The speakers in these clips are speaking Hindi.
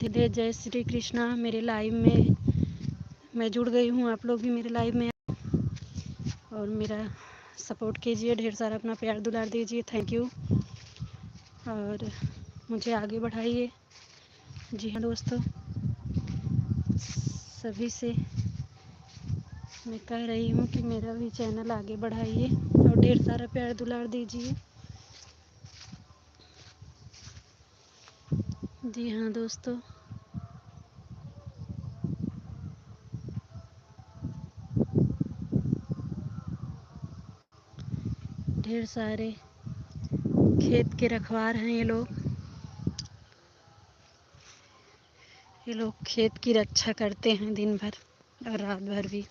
धीरे जय श्री कृष्णा। मेरे लाइव में मैं जुड़ गई हूँ, आप लोग भी मेरे लाइव में और मेरा सपोर्ट कीजिए, ढेर सारा अपना प्यार दुलार दीजिए। थैंक यू और मुझे आगे बढ़ाइए। जी हाँ दोस्तों, सभी से मैं कह रही हूँ कि मेरा भी चैनल आगे बढ़ाइए और ढेर सारा प्यार दुलार दीजिए। जी हाँ दोस्तों, ढेर सारे खेत के रखवार हैं ये लोग खेत की रक्षा करते हैं दिन भर और रात भर भी।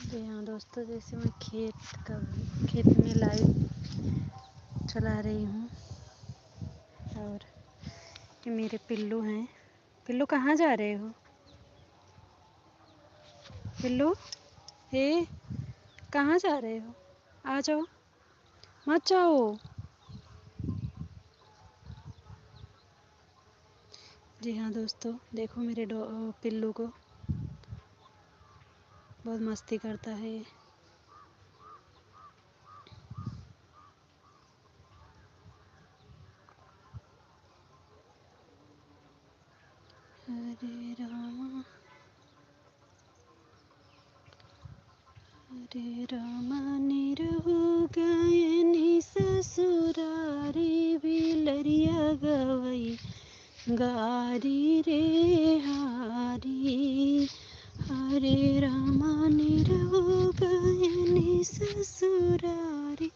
जी हाँ दोस्तों, जैसे मैं खेत में लाइव चला रही हूँ और ये मेरे पिल्लू हैं। पिल्लू कहाँ जा रहे हो? पिल्लू हे, कहाँ जा रहे हो? आ जाओ, मत जाओ। जी हाँ दोस्तों, देखो मेरे पिल्लू को, बहुत मस्ती करता है ये। हरे रामा हरे रामा निरहु गायनी ससुरारी बिलरिया गवई गारी रे हारी। हरे रामा निरहु गायनी ससुरारी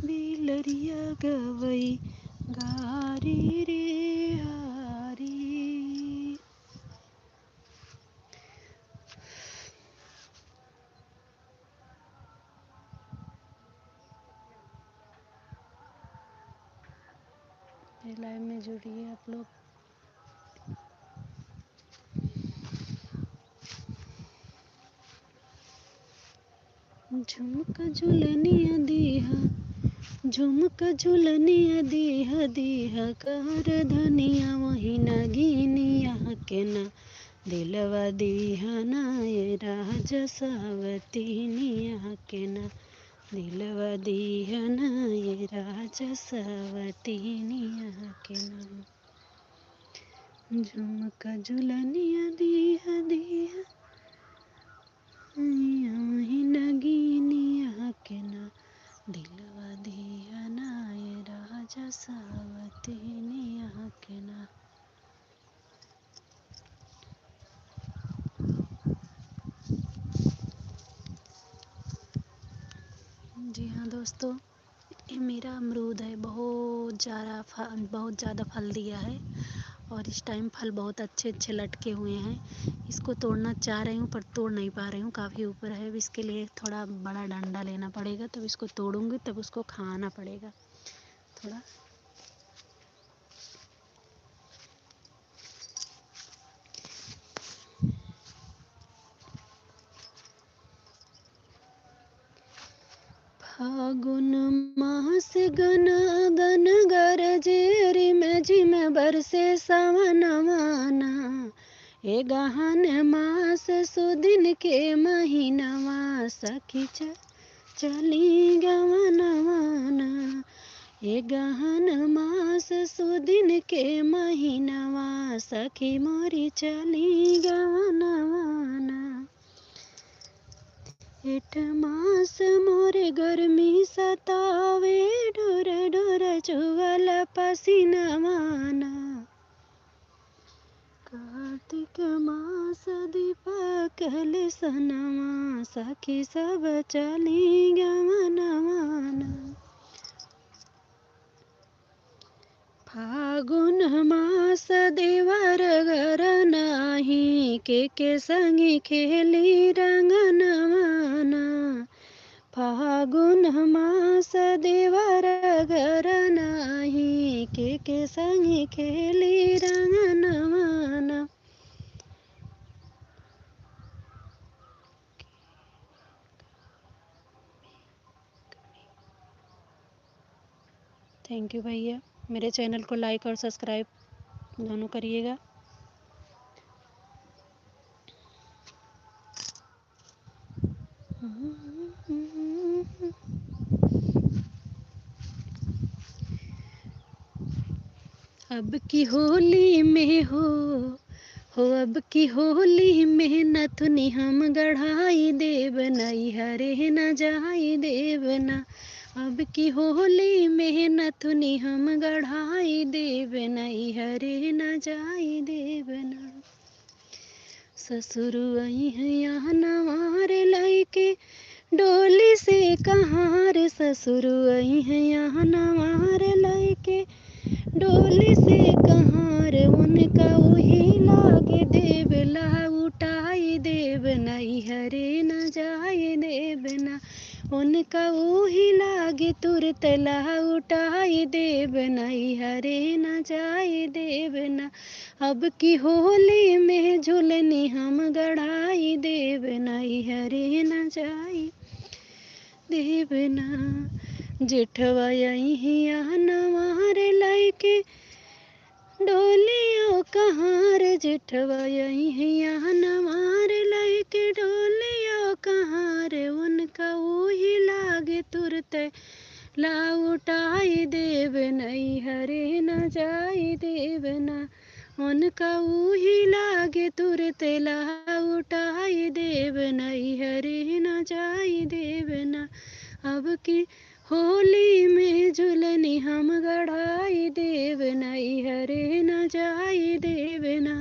बिलरिया गवई गारी रे हारी। लाइव में जुड़िए आप लोग। झुमका झुलनिया दीहा, झुमका झुलनिया दीहा दीहा कर धनिया वही नगीनिया के ना दिलवा दीहा ना ये राजा सावतीनिया के ना दिलवा दीहा ना ये राजा सावतीनिया के ना। झुमका झुलनिया दीहा दीहा वही नगीनिया के ना दिलवा दिया ना ये राजा सावतीनिया के ना। जी हाँ दोस्तों, ये मेरा अमरूद है, बहुत ज़्यादा फल दिया है और इस टाइम फल बहुत अच्छे अच्छे लटके हुए हैं। इसको तोड़ना चाह रही हूँ पर तोड़ नहीं पा रही हूँ, काफ़ी ऊपर है। अब इसके लिए थोड़ा बड़ा डंडा लेना पड़ेगा, तब इसको तोड़ूंगी, तब उसको खाना पड़ेगा थोड़ा। फागुन मास गन गन गरजे रिम झिम बरसे सावनवाना। ए गहन मास सुदिन के महीनवा सखी चली गवनवाना। ए गहन मास सुदिन के महीनवा सखी मोरी चली गवनवाना। एठ मास मोरे गर्मी सतावे ढोर ढोर चुगल पसीनवाना। कार्तिक मास दीपक सनवा सखी सब चली गवनवाना। फागुन मास देवर घर नाही के संगी खेली रंगनवाना। फागुन मास देवर घर नाही के संगी खेली रंगनवाना। थैंक यू भैया। मेरे चैनल को लाइक और सब्सक्राइब दोनों करिएगा। अब की होली में हो अब की होली में नथुनी हम गढ़ाई देव नई हरे न जाई देवना। अब की होली में नथुनी हम गढ़ाई देव नई हरे न जाई देवना। ससुर आई है यहाँ नवार लैके डोली से कहार। ससुर आई है यहाँ नवार लैके डोली से कहार। उनका वही लागे देवला उठाई देव नई हरे न जाए देवना। उनका वही लागे तुरत ला उठाई देव नई हरे न जाए देवना। अब की होली में झुलनी हम गढ़ाई देव नई हरे न जाए देवना। जेठवा यही नवार लैके डोलियो कहार। जेठवा यही नवार लैके डोलियो कहार। उनका वही लागे तुरत ला उठाई देव नई हरे न जाई देवना। उनका वही लागे तुरत ला उठाई देव नई हरे न जाई देवना। अब की होली में झुलनी हम गढ़ाई देव नई हरे न जाई देवना।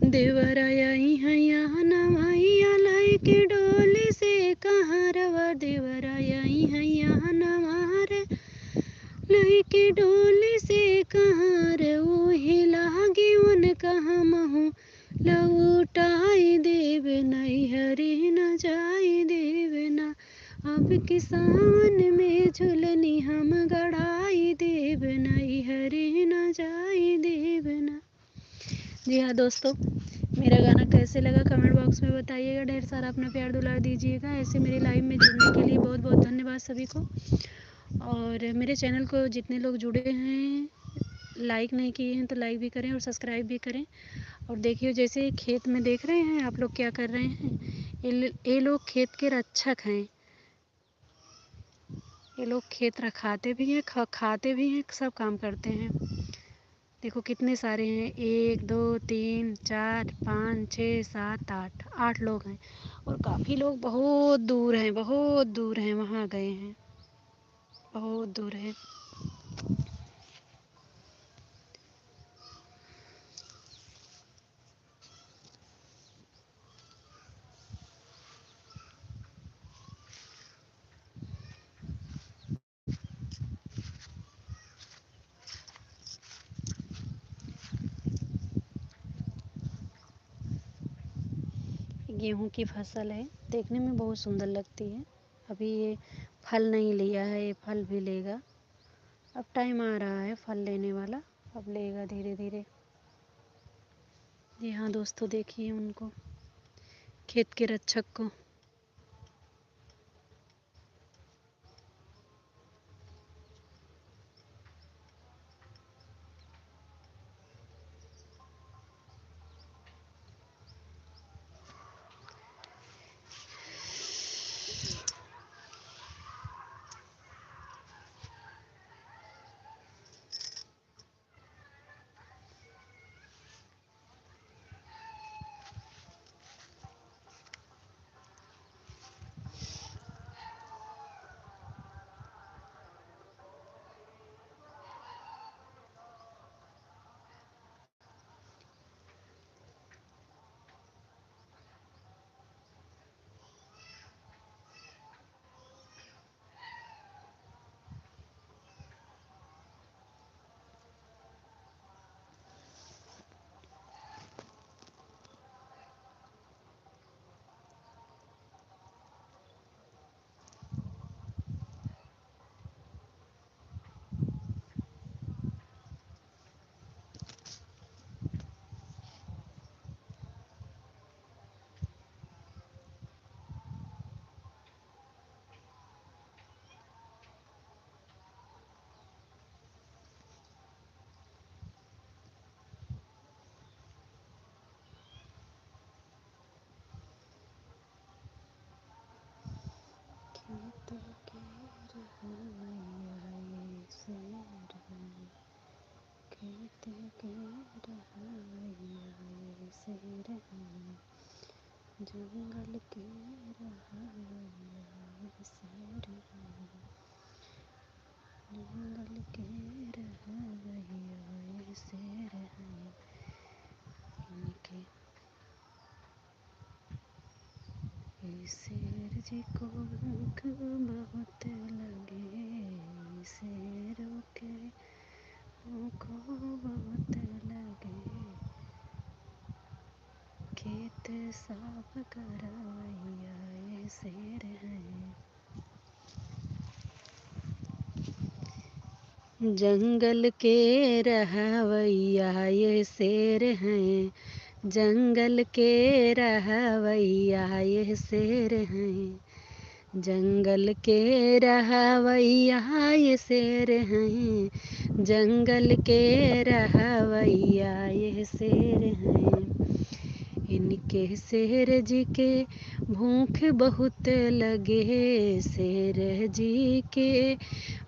देवरा यही है नवाइया लैके डोली से कहारवा। देवरा यही है नवार लैके डोली से कहार। वही लागी उनका हमहू लौटाई देव नई हरे न जाई देवना। अब की सावन में झुलनी हम गढ़ाई देव नई हरे न जाई देवना। जी हाँ दोस्तों, मेरा गाना कैसे लगा कमेंट बॉक्स में बताइएगा। ढेर सारा अपना प्यार दुलार दीजिएगा। ऐसे मेरे लाइव में जुड़ने के लिए बहुत बहुत धन्यवाद सभी को। और मेरे चैनल को जितने लोग जुड़े हैं लाइक नहीं किए हैं तो लाइक भी करें और सब्सक्राइब भी करें। और देखिए जैसे खेत में देख रहे हैं आप लोग क्या कर रहे हैं। ये लोग खेत के रक्षक हैं। ये लोग खेत रखाते भी हैं, खाते भी हैं, सब काम करते हैं। देखो कितने सारे हैं, 1 2 3 4 5 6 7 8 लोग हैं। और काफ़ी लोग बहुत दूर हैं, बहुत दूर हैं, वहाँ गए हैं, बहुत दूर है। गेहूं की फसल है, देखने में बहुत सुंदर लगती है। अभी ये फल नहीं लिया है, ये फल भी लेगा। अब टाइम आ रहा है फल लेने वाला, अब लेगा धीरे धीरे। जी हाँ दोस्तों, देखिए उनको, खेत के रक्षक को। रहवैया शेर है, खेत के रहवैया शेर है, जंगल के रहवैया शेर है, जंगल के रहवैया शेर है। इनके शेर जी को भूख बहुत लगे, शेरों के भूख बहुत लगे, खेत साफ करवैया ये शेर है, जंगल के रहवैया ये शेर हैं, जंगल के रहवैया ये शेर हैं, जंगल के रहवैया ये शेर हैं, जंगल के रहवैया ये शेर हैं। इनके शेर जी के भूख बहुत लगे, शेर जी के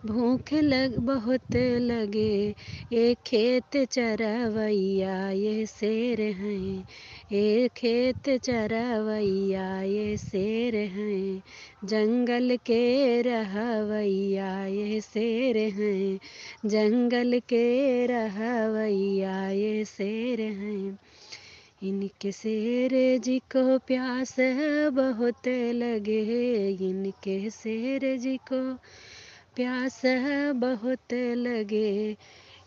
भूख बहुत लगे, ये खेत चरवैया ये शेर हैं, ये खेत चरवैया ये शेर हैं, जंगल के रहवैया ये शेर हैं, जंगल के रहवैया ये शेर हैं। इनके शेर जी को प्यास बहुत लगे, इनके शेर जी को प्यास बहुत लगे,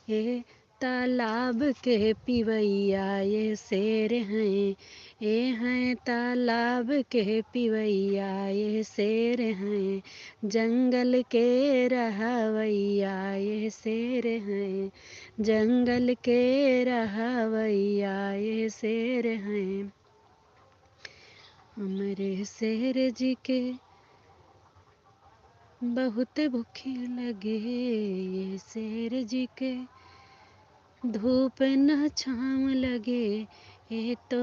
ये तालाब के पिवैया ये शेर हैं, ये हैं तालाब के पिवैया ये शेर हैं, जंगल के रहवैया ये शेर हैं, जंगल के रहवैया ये शेर हैं। हमारे शेर जी के बहुत भूखे लगे, ये शेर जी के धूप न छाँव लगे, ये तो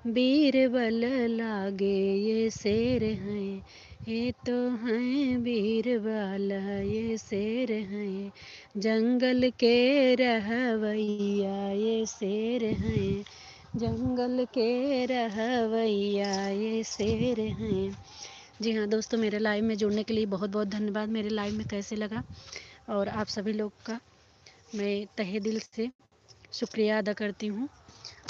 बीरबल लागे, ये शेर हैं, ये तो हैं बीरबल ये शेर हैं, जंगल के रहवैया ये शेर हैं, जंगल के रहवैया ये शेर हैं। जी हाँ दोस्तों, मेरे लाइव में जुड़ने के लिए बहुत बहुत धन्यवाद। मेरे लाइव में कैसे लगा और आप सभी लोग का मैं तहे दिल से शुक्रिया अदा करती हूँ।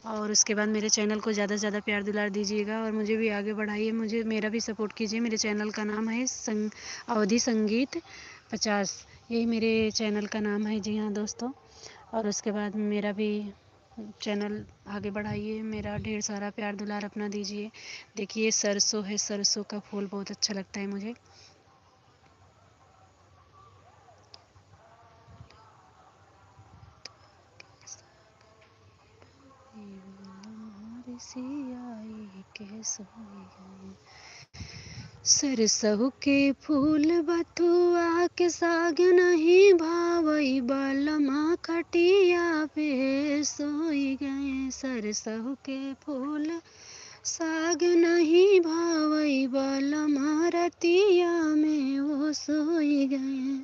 और उसके बाद मेरे चैनल को ज़्यादा से ज़्यादा प्यार दुलार दीजिएगा और मुझे भी आगे बढ़ाइए, मुझे मेरा भी सपोर्ट कीजिए। मेरे चैनल का नाम है अवधि संगीत 50, यही मेरे चैनल का नाम है। जी हाँ दोस्तों, और उसके बाद मेरा भी चैनल आगे बढ़ाइए, मेरा ढेर सारा प्यार दुलार अपना दीजिए। देखिए सरसों है, सरसों का फूल बहुत अच्छा लगता है मुझे। सरसों के फूल बथुआ के साग नहीं भावई, बलमा खटिया पे सोई गए। सरसों के फूल साग नहीं भावई, बलमा रतिया में वो सोई गए,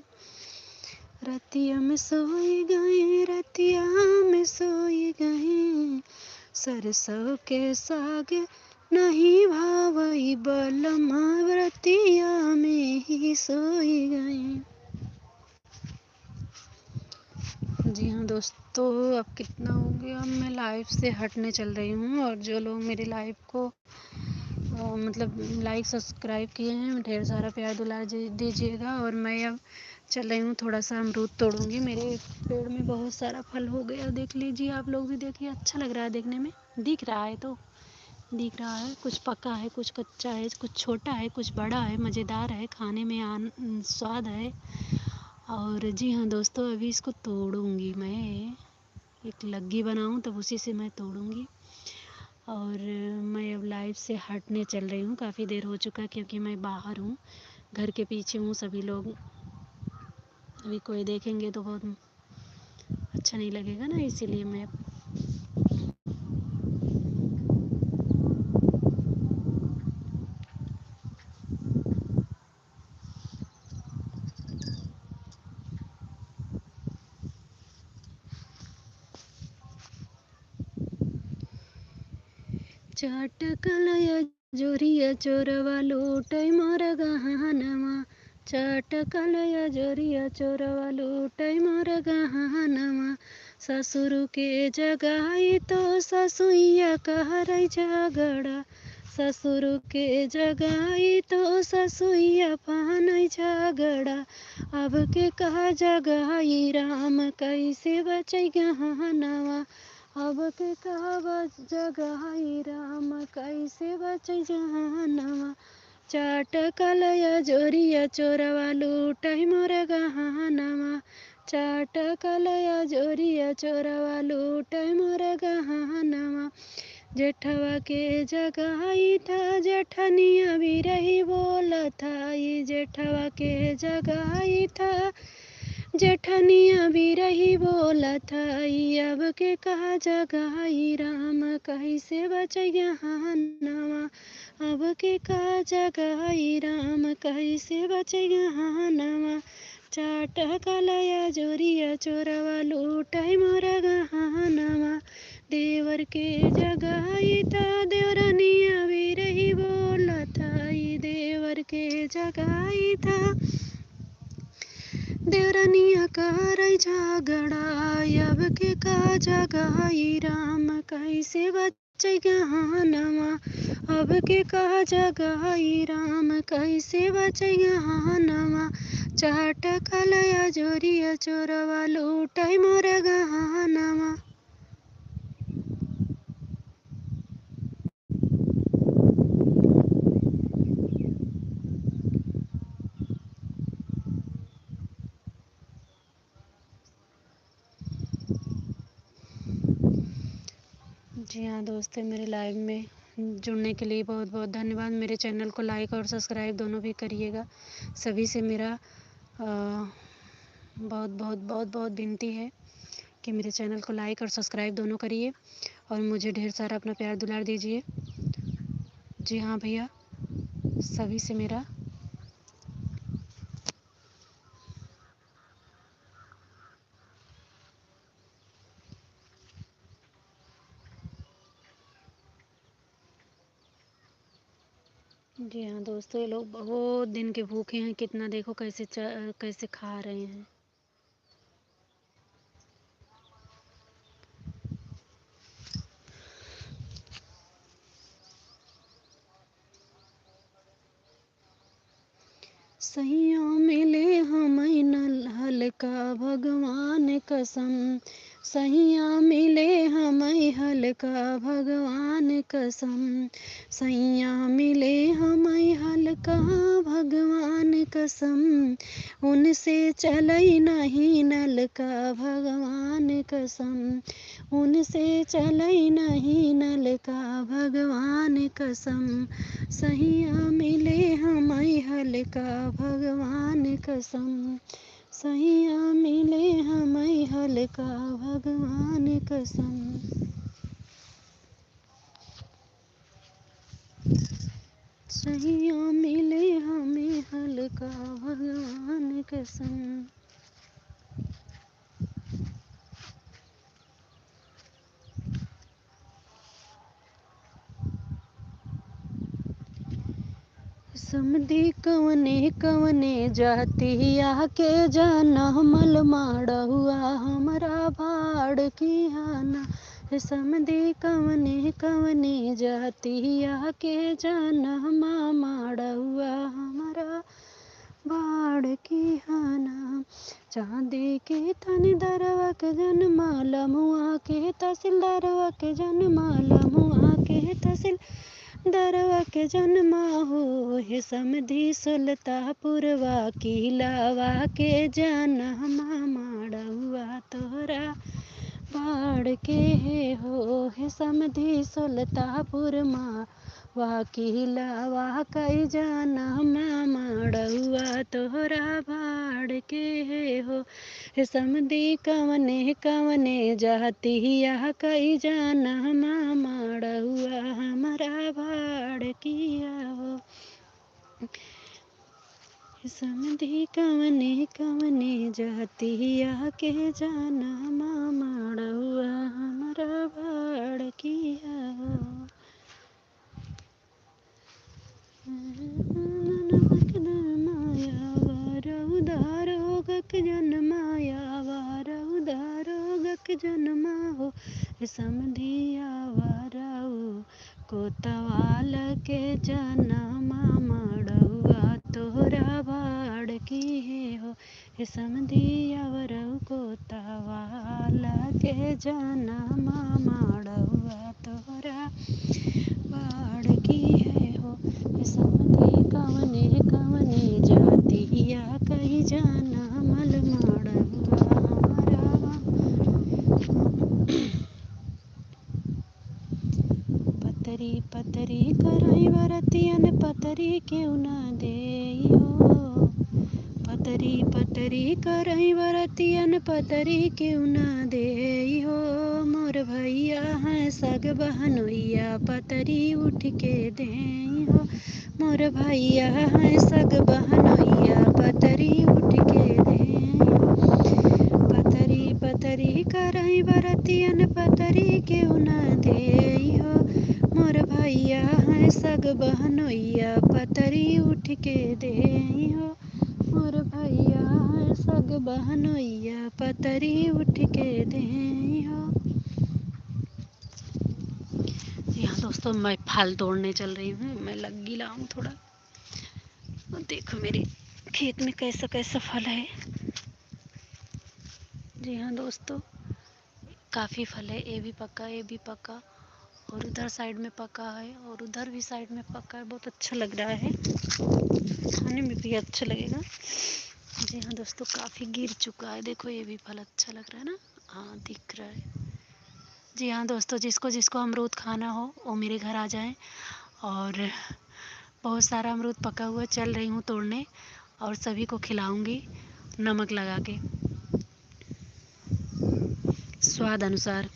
रतिया में सोई गए, रतिया में सोई गए। सरसों के साग नहीं भावई, बलमा रतिया में ही सोई गए। जी हाँ दोस्तों, अब कितना हो गया, मैं लाइव से हटने चल रही हूँ। और जो लोग मेरे लाइव को मतलब लाइक सब्सक्राइब किए हैं, ढेर सारा प्यार दुलार दीजिएगा। और मैं अब चल रही हूँ, थोड़ा सा अमरूद तोड़ूंगी। मेरे पेड़ में बहुत सारा फल हो गया, देख लीजिए आप लोग भी देखिए, अच्छा लग रहा है देखने में, दिख रहा है तो दिख रहा है, कुछ पका है, कुछ कच्चा है, कुछ छोटा है, कुछ बड़ा है, मज़ेदार है, खाने में स्वाद है। और जी हाँ दोस्तों, अभी इसको तोड़ूंगी मैं, एक लग्गी बनाऊं तब उसी से मैं तोड़ूंगी। और मैं अब लाइव से हटने चल रही हूँ, काफ़ी देर हो चुका क्योंकि मैं बाहर हूँ, घर के पीछे हूँ। सभी लोग अभी कोई देखेंगे तो बहुत अच्छा नहीं लगेगा ना, इसीलिए मैं चाटकलय जोरिया चोरवा लूटै मोर गहनवा। चाटकलय जोरिया चोरवा लूटै मोर गहनवा। ससुर के जगाई तो ससुइया कहरै झगड़ा। ससुर के जगाई तो ससुइया पानै झगड़ा। अब के कहा जगाई राम कैसे बचै गहनवा। अब के कहा जगाई राम कैसे बचै जहनवा। चाटकलय जोरिया चोरवा लूटै मोर गहनवा। चाटकलय जोरिया चोरवा लूटै मोर गहनवा। जेठवा के जगाई था जेठनिया भी रही बोलत आई। जेठवा के जगाई था जेठनिया भी रही बोलत आई। अब के कहा जगाई राम कैसे बचै गहनवा। अब के कहा जगाई राम कैसे बचै गहनवा। चाटकलय जोरिया चोरवा लूटै मोर गहनवा। देवर के जगाई था देवरनिया भी रही बोलत आई। देवर के जगाई था देवरनिया कहरै झगड़ा। अब के कहा जगाई राम कैसे बचै गहनवा। अब के कहा जगाई राम कैसे बचै गहनवा। चाटकलय जोरिया चोरवा लूटै मोर गहनवा। जी हाँ दोस्तों, मेरे लाइव में जुड़ने के लिए बहुत बहुत धन्यवाद। मेरे चैनल को लाइक और सब्सक्राइब दोनों भी करिएगा। सभी से मेरा बहुत बहुत बहुत बहुत विनती है कि मेरे चैनल को लाइक और सब्सक्राइब दोनों करिए और मुझे ढेर सारा अपना प्यार दुलार दीजिए। जी हाँ भैया, सभी से मेरा जी हाँ दोस्तों, ये लोग बहुत दिन के भूखे हैं। कितना देखो कैसे खा रहे हैं। सैया मिले हमें नल हल्का भगवान कसम। सैया मिले हमें हल्का भगवान कसम। सैया मिले हमें हल्का भगवान कसम। उनसे चलै नहीं नलका भगवान कसम। उनसे चलै नहीं नलका भगवान कसम। सैया मिले हमें हल्का भगवान कसम। सैया मिले हमें हल्का भगवान कसम। सैया मिले हमें हल्का भगवान कसम। समधी कवने कवने जातिया के जनमल माड़हुआ हमरा भाड़ कियाना। समधी कवने कवने जातिया के जनमा माड़हुआ हमरा बाड़ कियाना। चांदी के तन दरवा के जनमाल मुआ के तहसीलदारवा के जनमाल मुआ के तहसील दरवा के जन्मा हो। हे समधी सुल्तापुरवा किलावा के जनमा माड़हुआ तोरा बाड़ के हो। हे समधी सुल्तापुर वा किलावा कई जनमा माड़हुआ तोरा बाड़ के हो। हे समधी कवने कवने जातिया कई जनमा माड़हुआ हमरा बाड़ किया हो। समधी कवने कवने जातिया के जनमा माड़हुआ हमरा बाड़ किया हो। समधिया वरऊ कोतवाल के जनमा मड़ुआ तोरा बड़की है हो। समधिया वरऊ कोतवाल के जनमा मड़ुआ तोरा बड़की है हो। समधी कवने कवने जातिया कही जनमल मड़ुआ हमारा। पतरी पतरी करई बरतियन पतरी क्यों न देई हो। पतरी पतरी करई बरतियन पतरी क्यों न देई हो। मोर भैया है सग बहनोइया पतरी उठ के देई हो। मोर भैया है सग बहनोइया पतरी उठ के देई हो। पतरी पतरी करई बरतियन पतरी क्यों न देई हो। मोर भैया है सग बहनोइया पतरी उठ के देई हो। मोर भैया है सग बहनोइया पतरी उठ के देई हो। यहाँ दोस्तों मैं फल तोड़ने चल रही हूँ। मैं लगी लाऊं थोड़ा। और देखो मेरे खेत में कैसा कैसा फल है। जी हाँ दोस्तों, काफ़ी फल है। ये भी पका, ये भी पका, और उधर साइड में पका है, और उधर भी साइड में पका है। बहुत अच्छा लग रहा है, खाने में भी अच्छा लगेगा। जी हाँ दोस्तों, काफ़ी गिर चुका है। देखो ये भी फल अच्छा लग रहा है ना। हाँ दिख रहा है। जी हाँ दोस्तों, जिसको जिसको अमरूद खाना हो वो मेरे घर आ जाएं। और बहुत सारा अमरूद पका हुआ चल रही हूँ तोड़ने, और सभी को खिलाऊंगी नमक लगा के स्वाद अनुसार।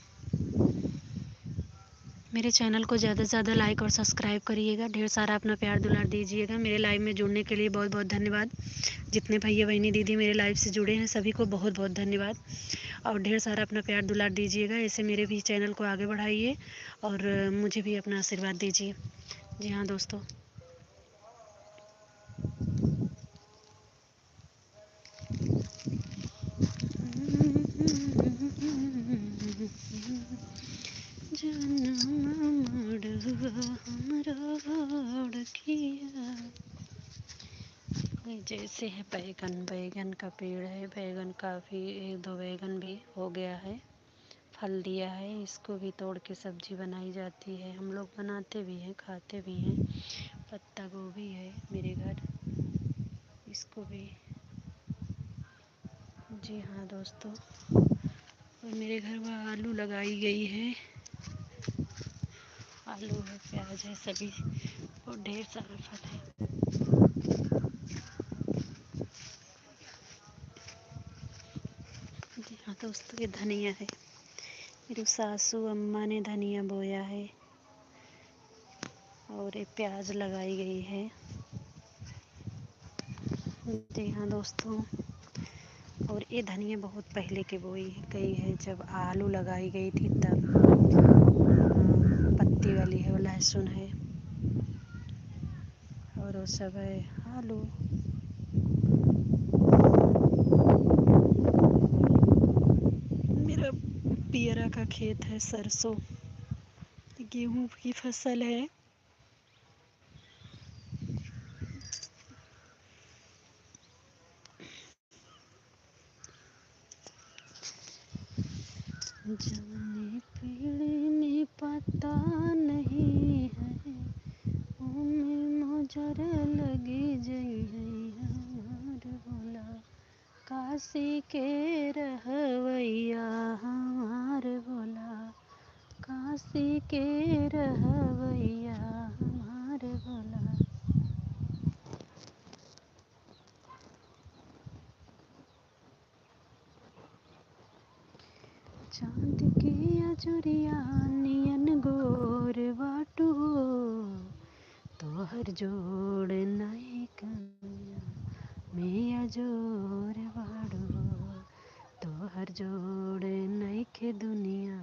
मेरे चैनल को ज़्यादा से ज़्यादा लाइक और सब्सक्राइब करिएगा। ढेर सारा अपना प्यार दुलार दीजिएगा। मेरे लाइव में जुड़ने के लिए बहुत बहुत धन्यवाद। जितने भैया बहनी दीदी मेरे लाइव से जुड़े हैं सभी को बहुत बहुत धन्यवाद। और ढेर सारा अपना प्यार दुलार दीजिएगा। ऐसे मेरे भी चैनल को आगे बढ़ाइए और मुझे भी अपना आशीर्वाद दीजिए। जी हाँ दोस्तों, जैसे है बैगन, बैगन का पेड़ है। बैगन काफ़ी, एक दो बैगन भी हो गया है, फल दिया है। इसको भी तोड़ के सब्जी बनाई जाती है। हम लोग बनाते भी हैं, खाते भी हैं। पत्ता गोभी है मेरे घर, इसको भी। जी हाँ दोस्तों, और मेरे घर में आलू लगाई गई है। आलू है, प्याज है, सभी, और ढेर सारा फल है। जी हाँ दोस्तों, ये धनिया है। मेरी सासू अम्मा ने धनिया बोया है, और ये प्याज लगाई गई है। जी हाँ दोस्तों, और ये धनिया बहुत पहले के बोई गई है, जब आलू लगाई गई थी तब। पत्ती वाली है, वो लहसुन है, और वो सब है आलू। मेरा पियरा का खेत है, सरसों, गेहूं की फसल है। जवने पेड़ में पता नहीं है, ओमे मोजर लगी जई है। हमार भोला काशी के रहवैया, हमार भोला काशी के रहवैया, हमार भोला। चांद के अजोरिया नियन गोर बाटू हो, तोहर जोड़ नहीं कमिया में अजोर बाड़ू हो। तोहर जोड़ नहीं के दुनिया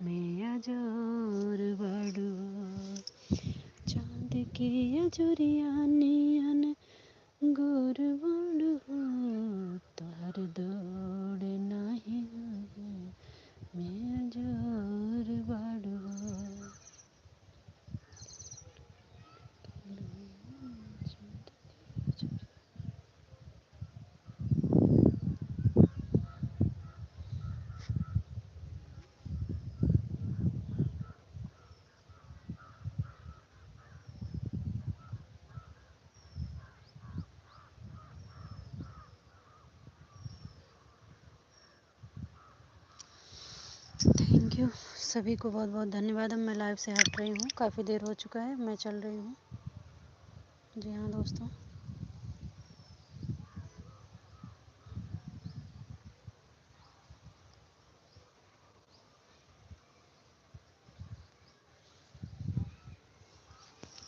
में अजोर बाड़ू हो। चांद के अजोरिया नियन गोर बाड़ू हो, तोहर जोड़ नहीं मैं अजोर थैंक यू सभी को, बहुत बहुत धन्यवाद। अब मैं लाइव से हट रही हूँ, काफ़ी देर हो चुका है, मैं चल रही हूँ। जी हाँ दोस्तों।